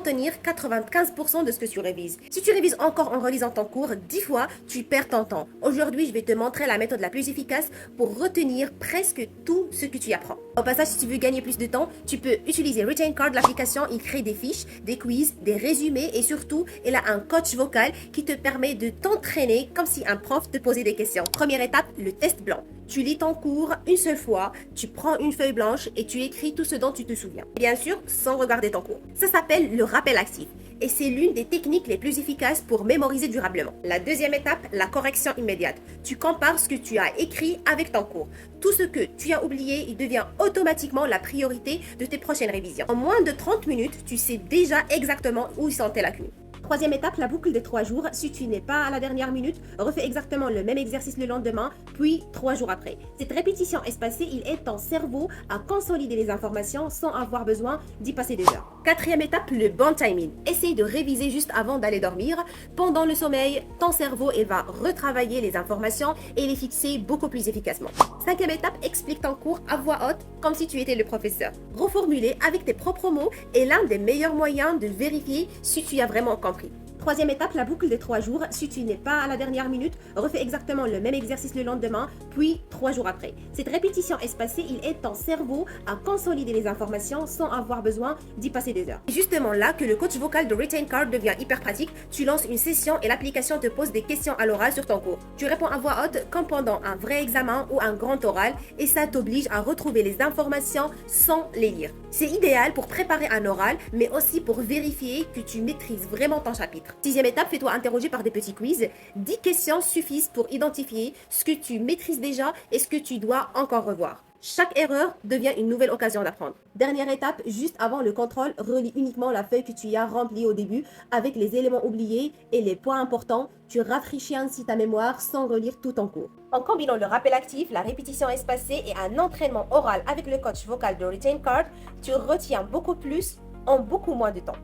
retenir 95% de ce que tu révises. Si tu révises encore en relisant ton cours 10 fois, tu perds ton temps. Aujourd'hui, je vais te montrer la méthode la plus efficace pour retenir presque tout ce que tu apprends. Au passage, si tu veux gagner plus de temps, tu peux utiliser Retain Card, l'application. Il crée des fiches, des quiz, des résumés et surtout, il a un coach vocal qui te permet de t'entraîner comme si un prof te posait des questions. Première étape, le test blanc. Tu lis ton cours une seule fois, tu prends une feuille blanche et tu écris tout ce dont tu te souviens. Bien sûr, sans regarder ton cours. Ça s'appelle le rappel actif et c'est l'une des techniques les plus efficaces pour mémoriser durablement. La deuxième étape, la correction immédiate. Tu compares ce que tu as écrit avec ton cours. Tout ce que tu as oublié, il devient automatiquement la priorité de tes prochaines révisions. En moins de 30 minutes, tu sais déjà exactement où sont tes lacunes. Troisième étape, la boucle des 3 jours. Si tu n'es pas à la dernière minute, refais exactement le même exercice le lendemain, puis 3 jours après. Cette répétition espacée, il aide ton cerveau à consolider les informations sans avoir besoin d'y passer des heures. Quatrième étape, le bon timing. Essaye de réviser juste avant d'aller dormir. Pendant le sommeil, ton cerveau va retravailler les informations et les fixer beaucoup plus efficacement. Cinquième étape, explique ton cours à voix haute comme si tu étais le professeur. Reformuler avec tes propres mots est l'un des meilleurs moyens de vérifier si tu as vraiment compris. Troisième étape, la boucle des 3 jours. Si tu n'es pas à la dernière minute, refais exactement le même exercice le lendemain, puis 3 jours après. Cette répétition espacée, il aide ton cerveau à consolider les informations sans avoir besoin d'y passer des heures. C'est justement là que le coach vocal de Retain Card devient hyper pratique. Tu lances une session et l'application te pose des questions à l'oral sur ton cours. Tu réponds à voix haute comme pendant un vrai examen ou un grand oral et ça t'oblige à retrouver les informations sans les lire. C'est idéal pour préparer un oral, mais aussi pour vérifier que tu maîtrises vraiment ton chapitre. Sixième étape, fais-toi interroger par des petits quiz. 10 questions suffisent pour identifier ce que tu maîtrises déjà et ce que tu dois encore revoir. Chaque erreur devient une nouvelle occasion d'apprendre. Dernière étape, juste avant le contrôle, relis uniquement la feuille que tu as remplie au début avec les éléments oubliés et les points importants. Tu rafraîchis ainsi ta mémoire sans relire tout en cours. En combinant le rappel actif, la répétition espacée et un entraînement oral avec le coach vocal de Retain Card, tu retiens beaucoup plus en beaucoup moins de temps.